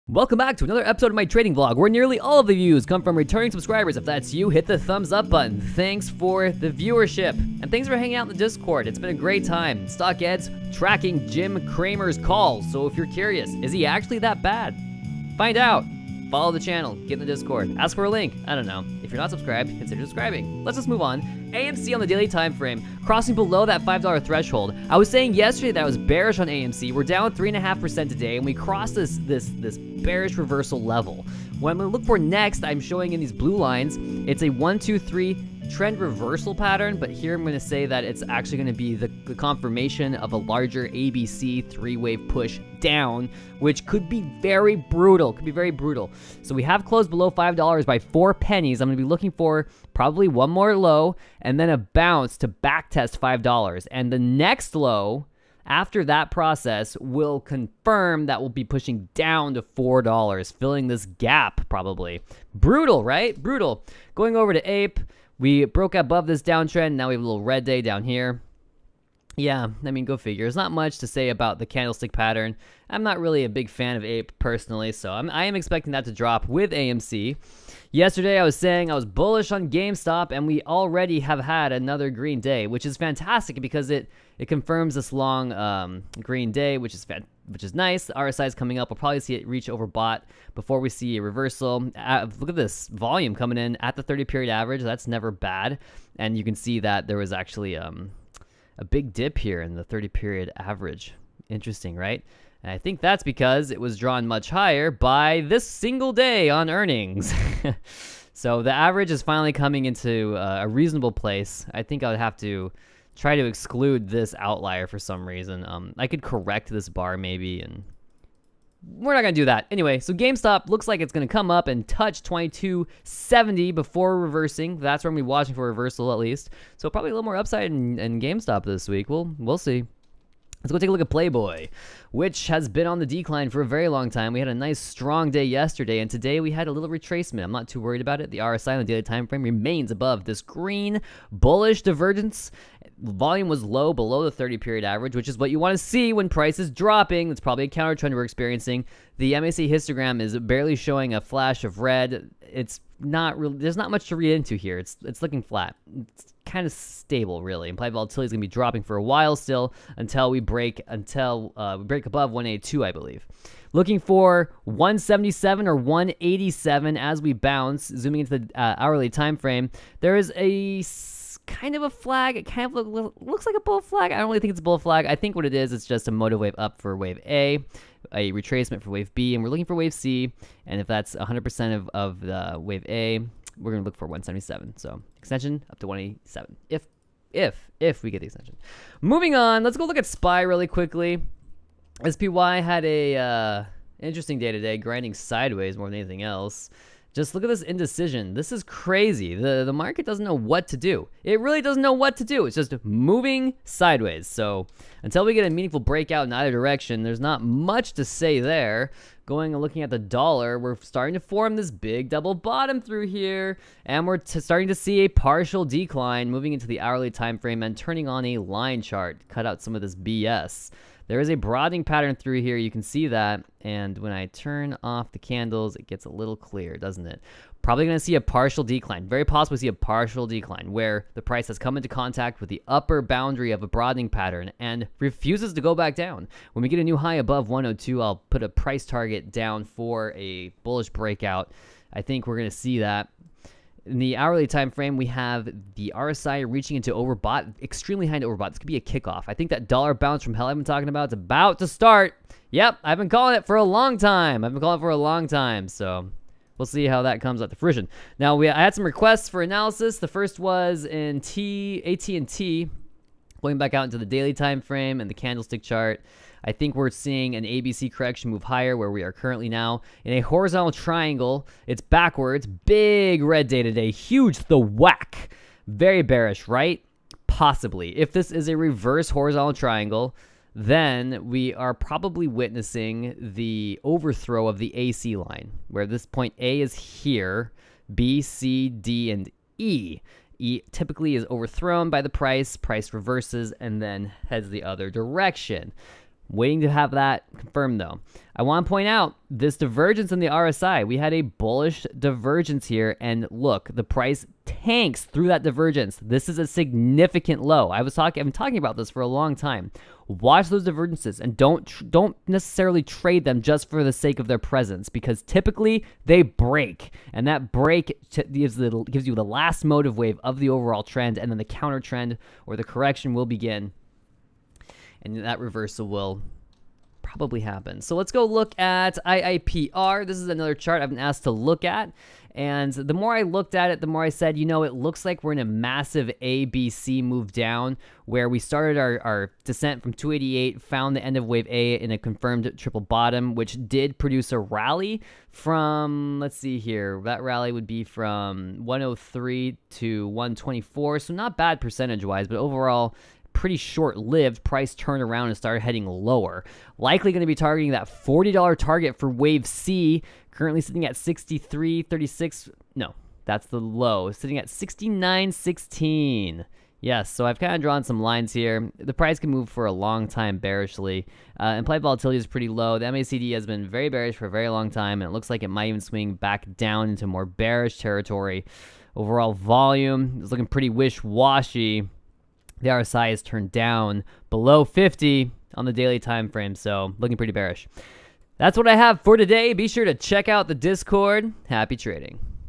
Welcome back to another episode of my trading vlog, where nearly all of the views come from returning subscribers. If that's you, hit the thumbs up button. Thanks for the viewership, and thanks for hanging out in the Discord. It's been a great time. StockEd's tracking Jim Cramer's calls, so if you're curious, is he actually that bad? Find out. Follow the channel, get in the Discord, ask for a link, I don't know. If you're not subscribed, consider subscribing. Let's just move on. AMC on the daily time frame, crossing below that $5 threshold. I was saying yesterday that I was bearish on AMC. We're down 3.5% today, and we crossed this bearish reversal level. What I'm gonna look for next, I'm showing in these blue lines, it's a 1, 2, 3 trend reversal pattern, but here I'm gonna say that it's actually gonna be the confirmation of a larger ABC 3-wave push down, which could be very brutal, So we have closed below $5 by 4 pennies. I'm gonna be looking for probably one more low and then a bounce to backtest $5. And the next low after that process will confirm that we'll be pushing down to $4, filling this gap probably. Brutal, right? Brutal. Going over to Ape, we broke above this downtrend. Now we have a little red day down here. Yeah, I mean, go figure. There's not much to say about the candlestick pattern. I'm not really a big fan of Ape personally, so I am expecting that to drop with AMC. Yesterday, I was saying I was bullish on GameStop, and we already have had another green day, which is fantastic because it confirms this long green day, which is nice. The RSI is coming up. We'll probably see it reach overbought before we see a reversal. Look at this volume coming in at the 30-period average. That's never bad, and you can see that there was actually a big dip here in the 30-period average. Interesting, right? And I think that's because it was drawn much higher by this single day on earnings. So the average is finally coming into a reasonable place. I think I would have to try to exclude this outlier for some reason. I could correct this bar maybe, and we're not going to do that. Anyway, so GameStop looks like it's going to come up and touch 2270 before reversing. That's where I'm going to be watching for a reversal at least. So probably a little more upside in GameStop this week. We'll see. Let's go take a look at PLBY, which has been on the decline for a very long time. We had a nice strong day yesterday, and today we had a little retracement. I'm not too worried about it. The RSI on the daily time frame remains above this green bullish divergence. Volume was low, below the 30-period average, which is what you want to see when price is dropping. That's probably a counter trend we're experiencing. The MAC histogram is barely showing a flash of red. It's not really, there's not much to read into here. It's looking flat. It's kind of stable, really. Implied volatility is going to be dropping for a while still until we break above 182, I believe. Looking for 177 or 187 as we bounce. Zooming into the hourly time frame, there is a kind of a flag. It kind of looks like a bull flag. I don't really think it's a bull flag. I think what it is, it's just a motive wave up for wave A, a retracement for wave B, and we're looking for wave C. And if that's 100% of the wave A, we're going to look for 177. So extension up to 187 if we get the extension. Moving on, let's go look at SPY really quickly. SPY had a interesting day today, grinding sideways more than anything else. Just look at this indecision. This is crazy. The market doesn't know what to do. It really doesn't know what to do. It's just moving sideways. So until we get a meaningful breakout in either direction, there's not much to say there. Going and looking at the dollar, we're starting to form this big double bottom through here, and we're starting to see a partial decline moving into the hourly time frame and turning on a line chart. Cut out some of this BS. There is a broadening pattern through here. You can see that. And when I turn off the candles, it gets a little clear, doesn't it? Probably going to see a partial decline. Very possibly see a partial decline where the price has come into contact with the upper boundary of a broadening pattern and refuses to go back down. When we get a new high above 102, I'll put a price target down for a bullish breakout. I think we're going to see that. In the hourly time frame, we have the RSI reaching into overbought, extremely high into overbought. This could be a kickoff. I think that dollar bounce from hell I've been talking about is about to start. Yep, I've been calling it for a long time. So we'll see how that comes out to fruition. Now, I had some requests for analysis. The first was in AT&T, going back out into the daily time frame and the candlestick chart. I think we're seeing an ABC correction move higher where we are currently now in a horizontal triangle. It's backwards. Big red day today. Huge the whack. Very bearish, right? Possibly. If this is a reverse horizontal triangle, then we are probably witnessing the overthrow of the AC line, where this point A is here, B, C, D, and E. E typically is overthrown by the price reverses, and then heads the other direction. Waiting to have that confirmed though. I want to point out this divergence in the RSI. We had a bullish divergence here, and look, the price tanks through that divergence. This is a significant low. I've been talking about this for a long time. Watch those divergences and don't necessarily trade them just for the sake of their presence, because typically they break, and that break gives you the last motive wave of the overall trend, and then the counter trend or the correction will begin, and that reversal will probably happen. So let's go look at IIPR. This is another chart I've been asked to look at. And the more I looked at it, the more I said, you know, it looks like we're in a massive ABC move down, where we started our descent from 288, found the end of wave A in a confirmed triple bottom, which did produce a rally from, let's see here, that rally would be from 103 to 124. So not bad percentage-wise, but overall, pretty short-lived. Price turned around and started heading lower. Likely going to be targeting that $40 target for wave C, currently sitting at 63.36. No, that's the low, sitting at 69.16. Yes, so I've kind of drawn some lines here. The price can move for a long time bearishly. Implied volatility is pretty low. The MACD has been very bearish for a very long time, and it looks like it might even swing back down into more bearish territory. Overall volume is looking pretty wish-washy. The RSI is turned down below 50 on the daily time frame, so looking pretty bearish. That's what I have for today. Be sure to check out the Discord. Happy trading.